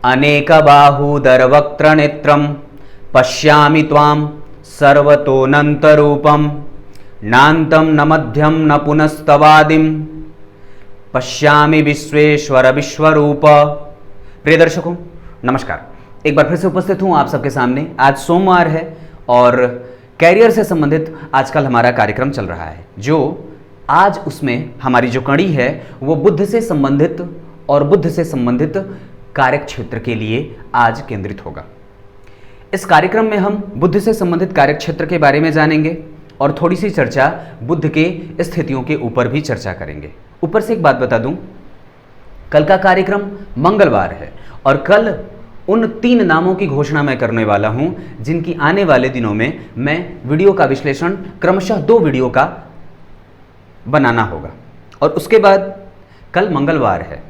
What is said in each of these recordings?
अनेकबाहूदरवक्त्रनेत्रं पश्यामि त्वां सर्वतोऽनन्तरूपं नान्तं न मध्यं न पुनस्तवादिं पश्यामि विश्वेश्वर विश्वरूप। प्रिय दर्शकों नमस्कार, एक बार फिर से उपस्थित हूं आप सबके सामने। आज सोमवार है और कैरियर से संबंधित आजकल हमारा कार्यक्रम चल रहा है, जो आज उसमें हमारी जो कड़ी है वो बुद्ध से संबंधित और बुद्ध से संबंधित कार्य क्षेत्र के लिए आज केंद्रित होगा। इस कार्यक्रम में हम बुद्ध से संबंधित कार्य क्षेत्र के बारे में जानेंगे और थोड़ी सी चर्चा बुद्ध के स्थितियों के ऊपर भी चर्चा करेंगे। ऊपर से एक बात बता दूं, कल का कार्यक्रम मंगलवार है और कल उन 3 नामों की घोषणा मैं करने वाला हूं जिनकी आने वाले दिनों में मैं वीडियो का विश्लेषण क्रमशः 2 वीडियो का बनाना होगा। और उसके बाद कल मंगलवार है,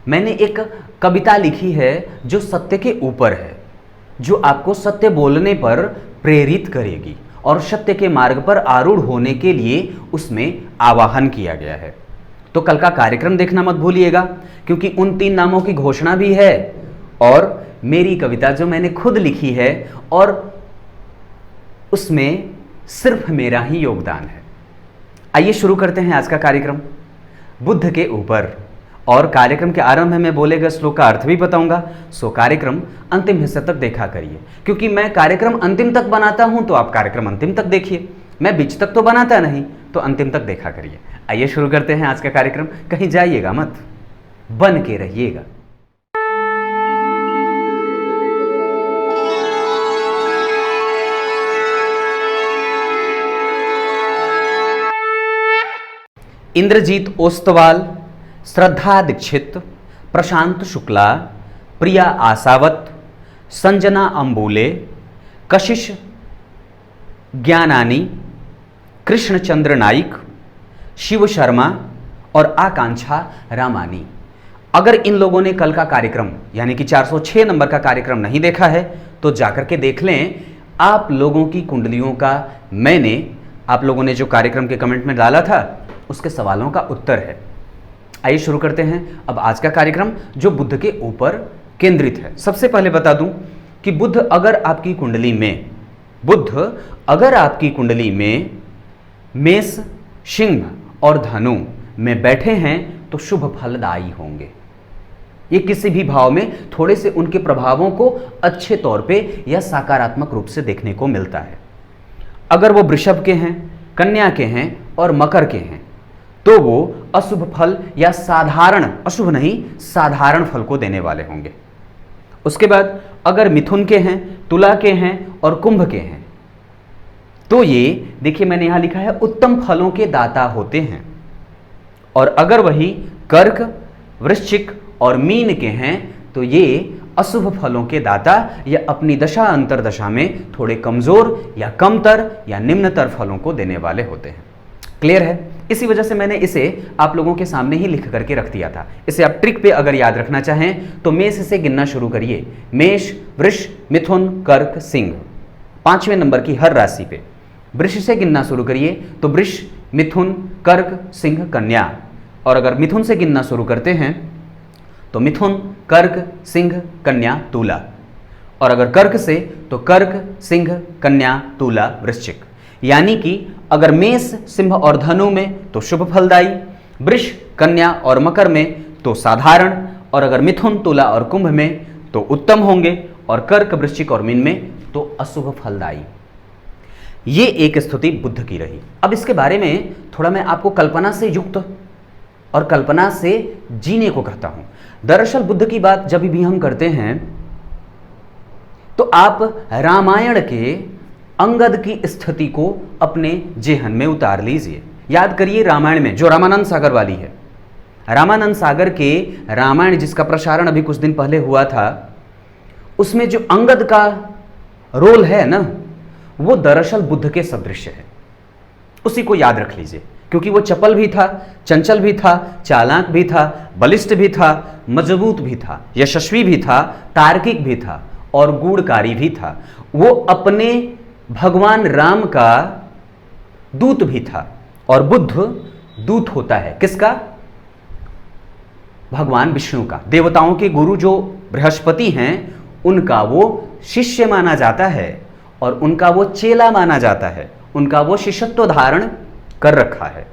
मैंने एक कविता लिखी है जो सत्य के ऊपर है, जो आपको सत्य बोलने पर प्रेरित करेगी और सत्य के मार्ग पर आरूढ़ होने के लिए उसमें आवाहन किया गया है। तो कल का कार्यक्रम देखना मत भूलिएगा, क्योंकि उन 3 नामों की घोषणा भी है और मेरी कविता जो मैंने खुद लिखी है और उसमें सिर्फ मेरा ही योगदान है। आइए शुरू करते हैं आज का कार्यक्रम बुद्ध के ऊपर। और कार्यक्रम के आरंभ में मैं बोले गए श्लोक का अर्थ भी बताऊंगा, सो कार्यक्रम अंतिम हिस्से तक देखा करिए, क्योंकि मैं कार्यक्रम अंतिम तक बनाता हूं तो आप कार्यक्रम अंतिम तक देखिए। मैं बीच तक तो बनाता नहीं, तो अंतिम तक देखा करिए। आइए शुरू करते हैं आज का कार्यक्रम। कहीं जाइएगा मत, बन के रहिएगा। इंद्रजीत ओस्तवाल, श्रद्धा दीक्षित, प्रशांत शुक्ला, प्रिया आसावत, संजना अंबुले, कशिश ज्ञानानी, कृष्णचंद्र नाइक, शिव शर्मा और आकांक्षा रामानी। अगर इन लोगों ने कल का कार्यक्रम यानी कि 406 नंबर का कार्यक्रम नहीं देखा है तो जाकर के देख लें। आप लोगों की कुंडलियों का मैंने आप लोगों ने जो कार्यक्रम के कमेंट में डाला था उसके सवालों का उत्तर है। आइए शुरू करते हैं अब आज का कार्यक्रम जो बुद्ध के ऊपर केंद्रित है। सबसे पहले बता दूं कि बुद्ध अगर आपकी कुंडली में मेष, सिंह और धनु में बैठे हैं तो शुभ फलदायी होंगे। ये किसी भी भाव में थोड़े से उनके प्रभावों को अच्छे तौर पे या सकारात्मक रूप से देखने को मिलता है। अगर वो वृषभ के हैं, कन्या के हैं और मकर के हैं तो वो अशुभ फल या साधारण फल को देने वाले होंगे। उसके बाद अगर मिथुन के हैं, तुला के हैं और कुंभ के हैं तो ये देखिए मैंने यहां लिखा है उत्तम फलों के दाता होते हैं। और अगर वही कर्क, वृश्चिक और मीन के हैं तो ये अशुभ फलों के दाता या अपनी दशा अंतरदशा में थोड़े कमजोर या कमतर या निम्नतर फलों को देने वाले होते हैं। क्लियर है? इसी वजह से मैंने इसे आप लोगों के सामने ही लिख करके रख दिया था। इसे आप ट्रिक पे अगर याद रखना चाहें तो मेष से गिनना शुरू करिए। मेष, वृष, मिथुन, कर्क, सिंह, 5वें नंबर की हर राशि पे। वृष से गिनना शुरू करिए तो वृष, मिथुन, कर्क, सिंह, कन्या। और अगर मिथुन से गिनना शुरू करते हैं तो मिथुन, कर्क, सिंह, कन्या, तुला। और अगर कर्क से तो कर्क, सिंह, कन्या, तुला, वृश्चिक। यानी कि अगर मेष, सिंह और धनु में तो शुभ फलदायी, वृष, कन्या और मकर में तो साधारण, और अगर मिथुन, तुला और कुंभ में तो उत्तम होंगे, और कर्क, वृश्चिक और मीन में तो अशुभ फलदायी। ये एक स्थिति बुद्ध की रही। अब इसके बारे में थोड़ा मैं आपको कल्पना से युक्त और कल्पना से जीने को कहता हूं। दरअसल बुद्ध की बात जब भी हम करते हैं तो आप रामायण के अंगद की स्थिति को अपने जेहन में उतार लीजिए। याद करिए रामायण में जो रामानंद सागर वाली है, रामानंद सागर के रामायण जिसका प्रसारण अभी कुछ दिन पहले हुआ था, उसमें जो अंगद का रोल है ना, वो दरअसल बुद्ध के सदृश है। उसी को याद रख लीजिए, क्योंकि वो चपल भी था, चंचल भी था, चालाक भी था, बलिष्ठ भी था, मजबूत भी था, यशस्वी भी था, तार्किक भी था और गूढ़कारी भी था। वो अपने भगवान राम का दूत भी था। और बुद्ध दूत होता है किसका? भगवान विष्णु का। देवताओं के गुरु जो बृहस्पति हैं उनका वो शिष्य माना जाता है और उनका वो चेला माना जाता है, उनका वो शिष्यत्व धारण कर रखा है।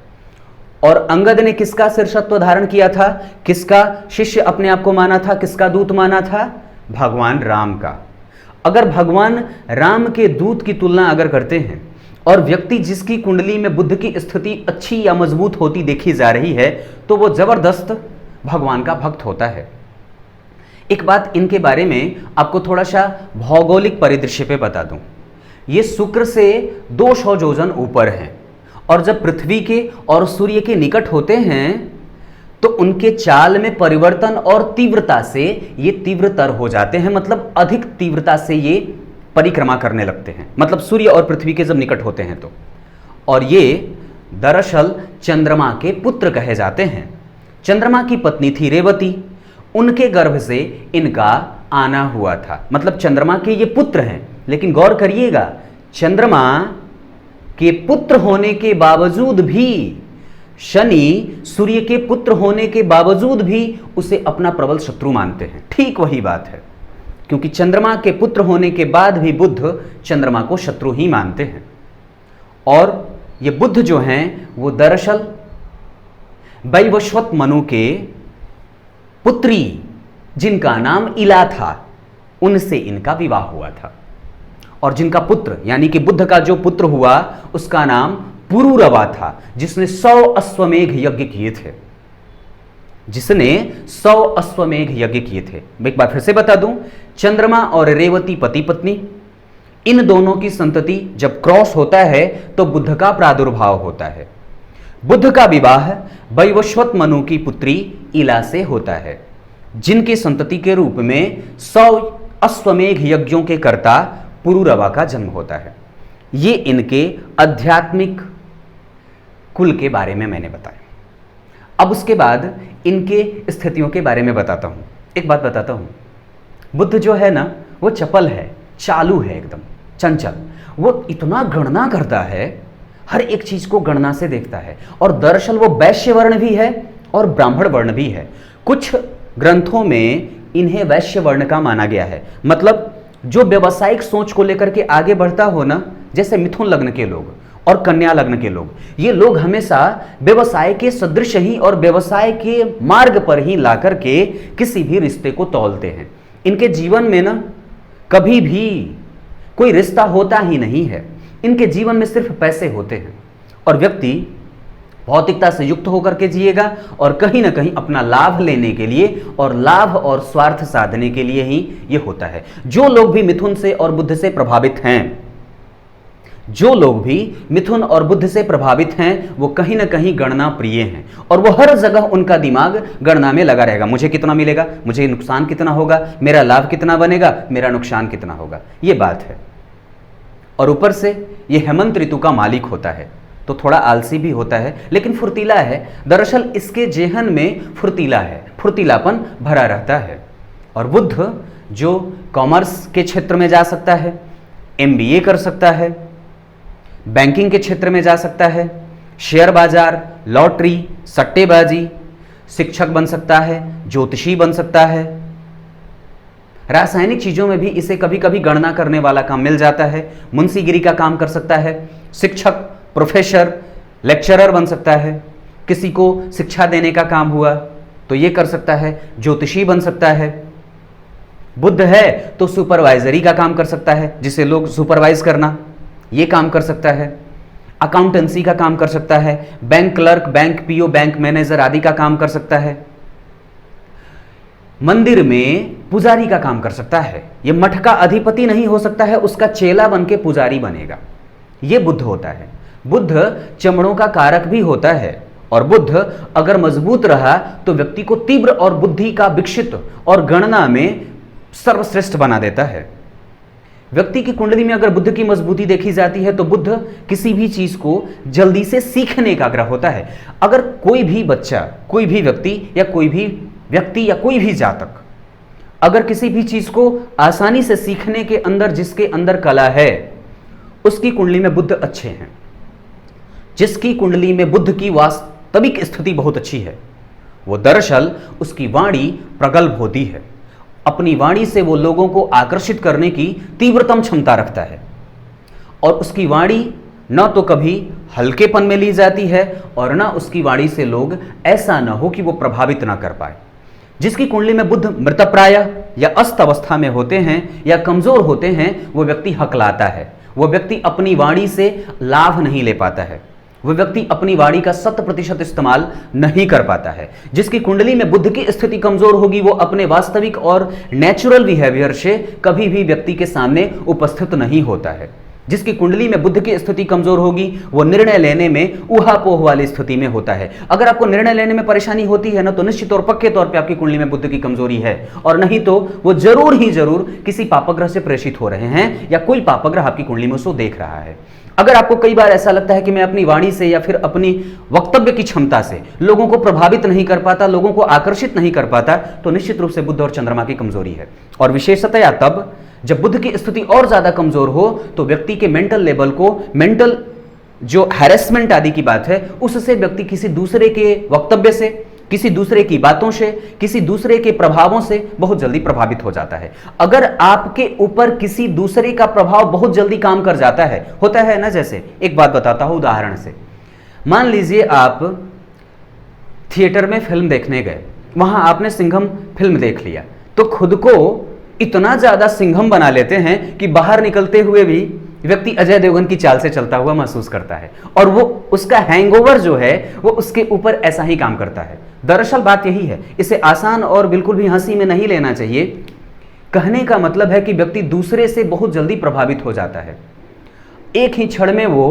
और अंगद ने किसका शिष्यत्व धारण किया था, किसका शिष्य अपने आप को माना था, किसका दूत माना था, भगवान राम का। अगर भगवान राम के दूत की तुलना अगर करते हैं और व्यक्ति जिसकी कुंडली में बुध की स्थिति अच्छी या मजबूत होती देखी जा रही है तो वो जबरदस्त भगवान का भक्त होता है। एक बात इनके बारे में आपको थोड़ा सा भौगोलिक परिदृश्य पे बता दूं, ये शुक्र से 200 योजन ऊपर हैं और जब पृथ्वी के और सूर्य के निकट होते हैं तो उनके चाल में परिवर्तन और तीव्रता से ये तीव्रतर हो जाते हैं, मतलब अधिक तीव्रता से ये परिक्रमा करने लगते हैं, मतलब सूर्य और पृथ्वी के जब निकट होते हैं तो। और ये दरअसल चंद्रमा के पुत्र कहे जाते हैं। चंद्रमा की पत्नी थी रेवती, उनके गर्भ से इनका आना हुआ था, मतलब चंद्रमा के ये पुत्र हैं। लेकिन गौर करिएगा, चंद्रमा के पुत्र होने के बावजूद भी, शनि सूर्य के पुत्र होने के बावजूद भी उसे अपना प्रबल शत्रु मानते हैं। ठीक वही बात है, क्योंकि चंद्रमा के पुत्र होने के बाद भी बुध चंद्रमा को शत्रु ही मानते हैं। और ये बुध जो हैं वो दरअसल वैवस्वत मनु के पुत्री जिनका नाम इला था उनसे इनका विवाह हुआ था। और जिनका पुत्र यानी कि बुद्ध का जो पुत्र हुआ उसका नाम पुरूरवा था, जिसने 100 अश्वमेघ यज्ञ किए थे, जिसने 100 अश्वमेघ यज्ञ किए थे। मैं एक बार फिर से बता दूं, चंद्रमा और रेवती पति पत्नी, इन दोनों की संतति जब क्रॉस होता है तो बुद्ध का प्रादुर्भाव होता है। बुद्ध का विवाह वैवस्वत मनु की पुत्री इला से होता है, जिनकी संतति के रूप में 100 अश्वमेघ यज्ञों के कर्ता पुरूरवा का जन्म होता है। ये इनके आध्यात्मिक कुल के बारे में मैंने बताया। अब उसके बाद इनके स्थितियों के बारे में बताता हूं। एक बात बताता हूं, बुद्ध जो है ना वो चपल है, चालू है, एकदम चंचल। वो इतना गणना करता है, हर एक चीज को गणना से देखता है। और दरअसल वो वैश्य वर्ण भी है और ब्राह्मण वर्ण भी है। कुछ ग्रंथों में इन्हें वैश्य वर्ण का माना गया है, मतलब जो व्यवसायिक सोच को लेकर के आगे बढ़ता हो ना, जैसे मिथुन लग्न के लोग और कन्या लग्न के लोग, ये लोग हमेशा व्यवसाय के सदृश ही और व्यवसाय के मार्ग पर ही ला करके किसी भी रिश्ते को तौलते हैं। इनके जीवन में ना कभी भी कोई रिश्ता होता ही नहीं है, इनके जीवन में सिर्फ पैसे होते हैं। और व्यक्ति भौतिकता से युक्त होकर के जिएगा और कहीं ना कहीं अपना लाभ लेने के लिए और लाभ और स्वार्थ साधने के लिए ही ये होता है। जो लोग भी मिथुन से और बुध से प्रभावित हैं, जो लोग भी मिथुन और बुध से प्रभावित हैं, वो कहीं ना कहीं गणना प्रिय हैं और वो हर जगह उनका दिमाग गणना में लगा रहेगा। मुझे कितना मिलेगा, मुझे नुकसान कितना होगा, मेरा लाभ कितना बनेगा, मेरा नुकसान कितना होगा, ये बात है। और ऊपर से ये हेमंत ऋतु का मालिक होता है, तो थोड़ा आलसी भी होता है लेकिन फुर्तीला है। दरअसल इसके जेहन में फुर्तीला है, फुर्तीलापन भरा रहता है। और बुध जो कॉमर्स के क्षेत्र में जा सकता है, MBA कर सकता है, बैंकिंग के क्षेत्र में जा सकता है, शेयर बाजार, लॉटरी, सट्टेबाजी, शिक्षक बन सकता है, ज्योतिषी बन सकता है, रासायनिक चीजों में भी इसे कभी कभी गणना करने वाला काम मिल जाता है, मुंशीगिरी का काम कर सकता है, शिक्षक, प्रोफेसर, लेक्चरर बन सकता है, किसी को शिक्षा देने का काम हुआ तो ये कर सकता है, ज्योतिषी बन सकता है। बुध है तो सुपरवाइजरी का काम कर सकता है, जिसे लोग सुपरवाइज करना, ये काम कर सकता है, अकाउंटेंसी का काम कर सकता है, bank clerk, bank PO, bank manager आदि का काम कर सकता है, मंदिर में पुजारी का काम कर सकता है। ये मठ का अधिपति नहीं हो सकता है, उसका चेला बन के पुजारी बनेगा, ये बुध होता है। बुध चमड़ों का कारक भी होता है और बुध अगर मजबूत रहा तो व्यक्ति को तीव्र और बुद्धि का विकसित और गणना में सर्वश्रेष्ठ बना देता है। व्यक्ति की कुंडली में अगर बुध की मजबूती देखी जाती है तो बुध किसी भी चीज को जल्दी से सीखने का आग्रह होता है। अगर कोई भी बच्चा, कोई भी व्यक्ति या कोई भी जातक अगर किसी भी चीज को आसानी से सीखने के अंदर, जिसके अंदर कला है, उसकी कुंडली में बुध अच्छे हैं। जिसकी कुंडली में बुध की वास्तविक स्थिति बहुत अच्छी है, वो दरअसल उसकी वाणी प्रगल्भ होती है अपनी वाणी से वो लोगों को आकर्षित करने की तीव्रतम क्षमता रखता है, और उसकी वाणी न तो कभी हल्केपन में ली जाती है और न उसकी वाणी से लोग ऐसा न हो कि वो प्रभावित ना कर पाए। जिसकी कुंडली में बुध मृतप्राय या अस्त अवस्था में होते हैं या कमजोर होते हैं, वो व्यक्ति हकलाता है, वो व्यक्ति अपनी वाणी से लाभ नहीं ले पाता है, वो व्यक्ति अपनी वाणी का 100% इस्तेमाल नहीं कर पाता है। जिसकी कुंडली में बुध की स्थिति कमजोर होगी, वो अपने वास्तविक और नेचुरल बिहेवियर से कभी भी व्यक्ति के सामने उपस्थित नहीं होता है। जिसकी कुंडली में बुध की स्थिति कमजोर होगी, वो निर्णय लेने में ऊहापोह वाली स्थिति में होता है। अगर आपको निर्णय लेने में परेशानी होती है ना, तो निश्चित और पक्के तौर पे आपकी कुंडली में बुध की कमजोरी है, और नहीं तो वो जरूर ही जरूर किसी पापग्रह से प्रेषित हो रहे हैं या कोई पापग्रह आपकी कुंडली में उसको देख रहा है। अगर आपको कई बार ऐसा लगता है कि मैं अपनी वाणी से या फिर अपनी वक्तव्य की क्षमता से लोगों को प्रभावित नहीं कर पाता, लोगों को आकर्षित नहीं कर पाता, तो निश्चित रूप से बुध और चंद्रमा की कमजोरी है। और विशेषतया तब जब बुध की स्थिति और ज्यादा कमजोर हो, तो व्यक्ति के मेंटल लेवल को, मेंटल जो हैरेसमेंट आदि की बात है, उससे व्यक्ति किसी दूसरे के वक्तव्य से, किसी दूसरे की बातों से, किसी दूसरे के प्रभावों से बहुत जल्दी प्रभावित हो जाता है। अगर आपके ऊपर किसी दूसरे का प्रभाव बहुत जल्दी काम कर जाता है, होता है ना, जैसे एक बात बताता हूं उदाहरण से। मान लीजिए आप थिएटर में फिल्म देखने गए, वहां आपने सिंघम फिल्म देख लिया, तो खुद को इतना ज्यादा सिंघम बना लेते हैं कि बाहर निकलते हुए भी व्यक्ति अजय देवगन की चाल से चलता हुआ महसूस करता है, और वो उसका हैंगओवर जो है वो उसके ऊपर ऐसा ही काम करता है। दरअसल बात यही है, इसे आसान और बिल्कुल भी हंसी में नहीं लेना चाहिए। कहने का मतलब है कि व्यक्ति दूसरे से बहुत जल्दी प्रभावित हो जाता है। एक ही क्षण में वो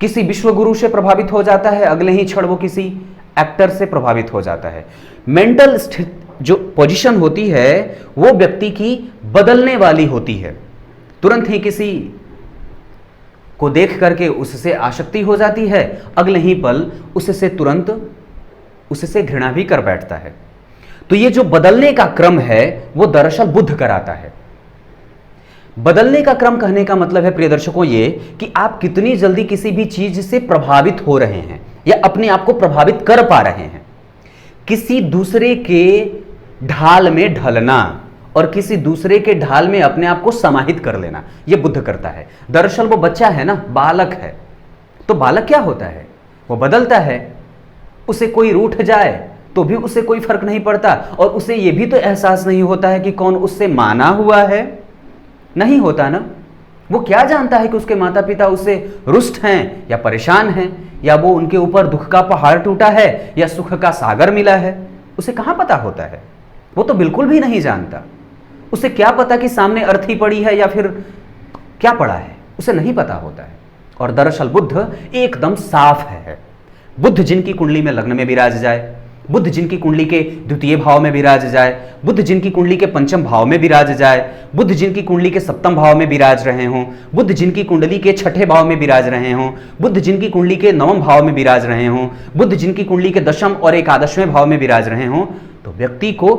किसी विश्वगुरु से प्रभावित हो जाता है, अगले ही क्षण वो किसी एक्टर से प्रभावित हो जाता है। मेंटल जो पोजीशन होती है वो व्यक्ति की बदलने वाली होती है। तुरंत ही किसी को देख करके उससे आसक्ति हो जाती है, अगले ही पल उससे तुरंत उससे घृणा भी कर बैठता है। तो ये जो बदलने का क्रम है वो दरअसल बुध कराता है। बदलने का क्रम कहने का मतलब है प्रिय दर्शकों ये कि आप कितनी जल्दी किसी भी चीज से प्रभावित हो रहे हैं या अपने आप को प्रभावित कर पा रहे हैं। किसी दूसरे के ढाल में ढलना और किसी दूसरे के ढाल में अपने आप को समाहित कर लेना, यह बुध करता है। दरअसल वो बच्चा है ना, बालक है, तो बालक क्या होता है, वो बदलता है। उसे कोई रूठ जाए तो भी उसे कोई फर्क नहीं पड़ता, और उसे यह भी तो एहसास नहीं होता है कि कौन उससे माना हुआ है, नहीं होता ना। वो क्या जानता है कि उसके माता पिता उससे रुष्ट हैं या परेशान हैं, या वो उनके ऊपर दुख का पहाड़ टूटा है या सुख का सागर मिला है, उसे कहां पता होता है। वो तो बिल्कुल भी नहीं जानता। उसे क्या पता कि सामने अर्थी पड़ी है या फिर क्या पड़ा है, उसे नहीं पता होता है। और दरअसल बुध एकदम साफ है। बुध जिनकी कुंडली में लग्न में विराज जाए, बुध जिनकी कुंडली के द्वितीय भाव में विराज जाए, बुध जिनकी कुंडली के पंचम भाव में विराज जाए, बुध जिनकी कुंडली के सप्तम भाव में विराज रहे हों, बुध जिनकी कुंडली के छठे भाव में विराज रहे हों, बुध जिनकी कुंडली के नवम भाव में विराज रहे हों, बुध जिनकी कुंडली के दशम और एकादशवें भाव में विराज रहे हों, तो व्यक्ति को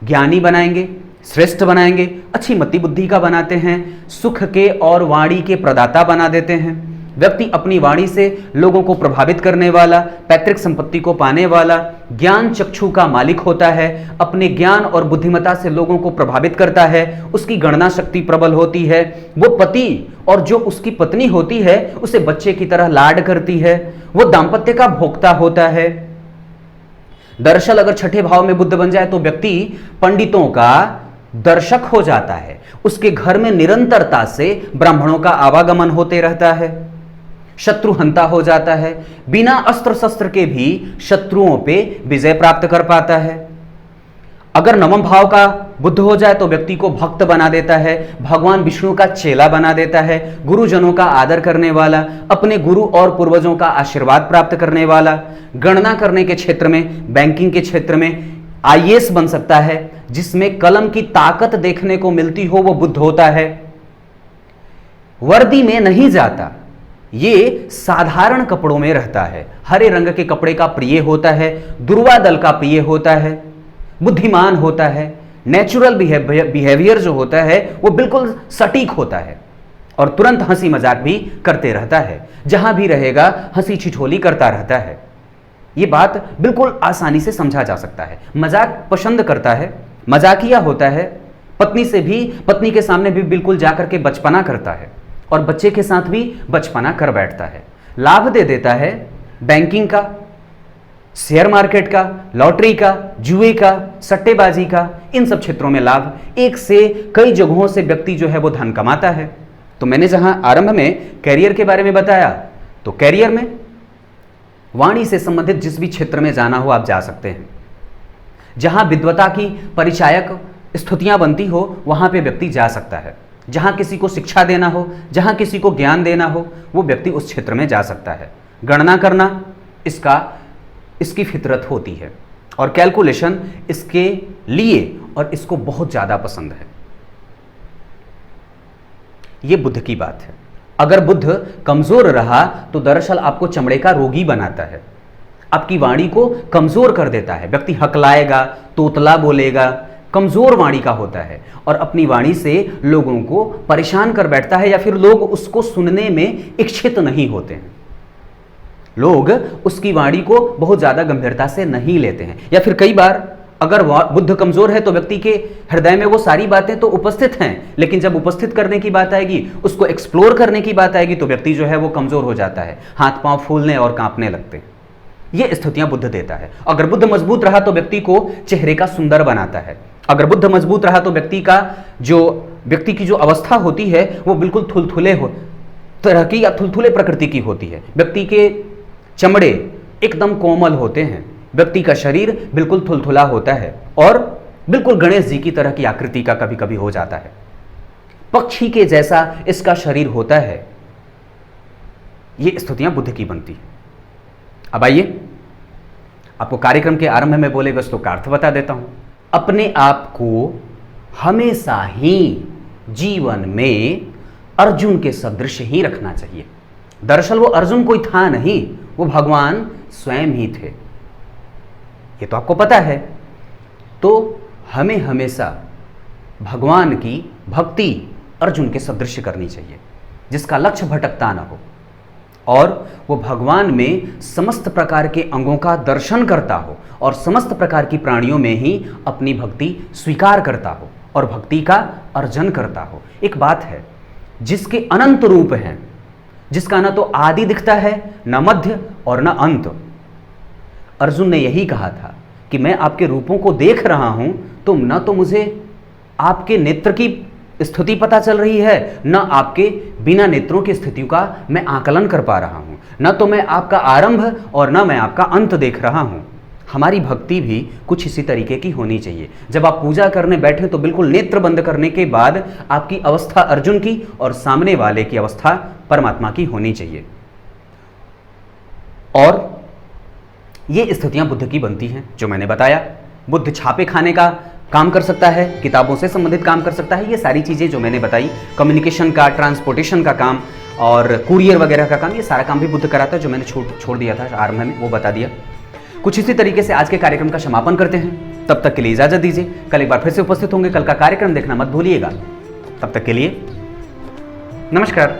ज्ञानी बनाएंगे, श्रेष्ठ बनाएंगे, अच्छी मति बुद्धि का बनाते हैं, सुख के और वाणी के प्रदाता बना देते हैं। व्यक्ति अपनी वाणी से लोगों को प्रभावित करने वाला, पैतृक संपत्ति को पाने वाला, ज्ञान चक्षु का मालिक होता है, अपने ज्ञान और बुद्धिमत्ता से लोगों को प्रभावित करता है, उसकी गणना शक्ति प्रबल होती है, वो पति और जो उसकी पत्नी होती है उसे बच्चे की तरह लाड करती है, वो दाम्पत्य का भोक्ता होता है। दरअसल अगर छठे भाव में बुध बन जाए तो व्यक्ति पंडितों का दर्शक हो जाता है, उसके घर में निरंतरता से ब्राह्मणों का आवागमन होते रहता है, शत्रुहंता हो जाता है, बिना अस्त्र शस्त्र के भी शत्रुओं पे विजय प्राप्त कर पाता है। अगर नवम भाव का बुध हो जाए तो व्यक्ति को भक्त बना देता है, भगवान विष्णु का चेला बना देता है, गुरुजनों का आदर करने वाला, अपने गुरु और पूर्वजों का आशीर्वाद प्राप्त करने वाला, गणना करने के क्षेत्र में, बैंकिंग के क्षेत्र में आईएएस बन सकता है, जिसमें कलम की ताकत देखने को मिलती हो वो बुध होता है। वर्दी में नहीं जाता, ये साधारण कपड़ों में रहता है, हरे रंग के कपड़े का प्रिय होता है, दुर्वा दल का प्रिय होता है, बुद्धिमान होता है, नेचुरल बिहेवियर जो होता है वो बिल्कुल सटीक होता है, और तुरंत हंसी मजाक भी करते रहता है, जहां भी रहेगा हंसी ठिठोली करता रहता है। ये बात बिल्कुल आसानी से समझा जा सकता है। मजाक पसंद करता है, मजाकिया होता है, पत्नी के सामने भी बिल्कुल जाकर के बचपना करता है और बच्चे के साथ भी बचपना कर बैठता है। लाभ दे देता है बैंकिंग का, शेयर मार्केट का, लॉटरी का, जुए का, सट्टेबाजी का, इन सब क्षेत्रों में लाभ, एक से कई जगहों से व्यक्ति जो है वो धन कमाता है। तो मैंने जहां आरंभ में कैरियर के बारे में बताया, तो कैरियर में वाणी से संबंधित जिस भी क्षेत्र में जाना हो आप जा सकते हैं। जहां विद्वता की परिचायक स्थितियां बनती हो वहां पे व्यक्ति जा सकता है। जहां किसी को शिक्षा देना हो, जहां किसी को ज्ञान देना हो, वो व्यक्ति उस क्षेत्र में जा सकता है। गणना करना इसकी फितरत होती है और कैलकुलेशन इसके लिए और इसको बहुत ज्यादा पसंद है। यह बुद्ध की बात है। अगर बुद्ध कमजोर रहा तो दरअसल आपको चमड़े का रोगी बनाता है, आपकी वाणी को कमजोर कर देता है। व्यक्ति हकलाएगा, तोतला बोलेगा, कमजोर वाणी का होता है और अपनी वाणी से लोगों को परेशान कर बैठता है या फिर लोग उसको सुनने में इच्छित नहीं होते हैं। लोग उसकी वाणी को बहुत ज्यादा गंभीरता से नहीं लेते हैं। या फिर कई बार अगर बुद्ध कमजोर है तो व्यक्ति के हृदय में वो सारी बातें तो उपस्थित हैं, लेकिन जब उपस्थित करने की बात आएगी, उसको एक्सप्लोर करने की बात आएगी, तो व्यक्ति जो है वो कमजोर हो जाता है, हाथ पांव फूलने और कांपने लगते हैं। ये स्थितियां बुद्ध देता है। अगर बुद्ध मजबूत रहा तो व्यक्ति को चेहरे का सुंदर बनाता है। अगर बुद्ध मजबूत रहा तो व्यक्ति की जो अवस्था होती है वो बिल्कुल थुलथुले हो तरह की या थुलथुले प्रकृति की होती है। व्यक्ति के चमड़े एकदम कोमल होते हैं, व्यक्ति का शरीर बिल्कुल थुलथुला होता है और बिल्कुल गणेश जी की तरह की आकृति का कभी कभी हो जाता है। पक्षी के जैसा इसका शरीर होता है। ये स्थितियां बुद्ध की बनती है। अब आइए, आपको कार्यक्रम के आरंभ में बोले वस्तु का अर्थ बता देता हूं। अपने आप को हमेशा ही जीवन में अर्जुन के सदृश ही रखना चाहिए। दरअसल वो अर्जुन कोई था नहीं, वो भगवान स्वयं ही थे, ये तो आपको पता है। तो हमें हमेशा भगवान की भक्ति अर्जुन के सदृश करनी चाहिए, जिसका लक्ष्य भटकता ना हो और वो भगवान में समस्त प्रकार के अंगों का दर्शन करता हो और समस्त प्रकार की प्राणियों में ही अपनी भक्ति स्वीकार करता हो और भक्ति का अर्जन करता हो। एक बात है, जिसके अनंत रूप हैं, जिसका ना तो आदि दिखता है, न मध्य और न अंत। अर्जुन ने यही कहा था कि मैं आपके रूपों को देख रहा हूं, तो न तो मुझे आपके नेत्र की स्थिति पता चल रही है, न आपके बिना नेत्रों की स्थितियों का मैं आकलन कर पा रहा हूं, न तो मैं आपका आरंभ और न मैं आपका अंत देख रहा हूं। हमारी भक्ति भी कुछ इसी तरीके की होनी चाहिए। जब आप पूजा करने बैठे तो बिल्कुल नेत्र बंद करने के बाद आपकी अवस्था अर्जुन की और सामने वाले की अवस्था परमात्मा की होनी चाहिए। और ये स्थितियां बुद्ध की बनती हैं जो मैंने बताया। बुद्ध छापे खाने का काम कर सकता है, किताबों से संबंधित काम कर सकता है, ये सारी चीज़ें जो मैंने बताई, कम्युनिकेशन का, ट्रांसपोर्टेशन का काम और कुरियर वगैरह का काम, ये सारा काम भी बुद्ध कराता है, जो मैंने छोड़ दिया था आरंभ में, वो बता दिया। कुछ इसी तरीके से आज के कार्यक्रम का समापन करते हैं। तब तक के लिए इजाजत दीजिए। कल एक बार फिर से उपस्थित होंगे। कल का कार्यक्रम देखना मत भूलिएगा। तब तक के लिए नमस्कार।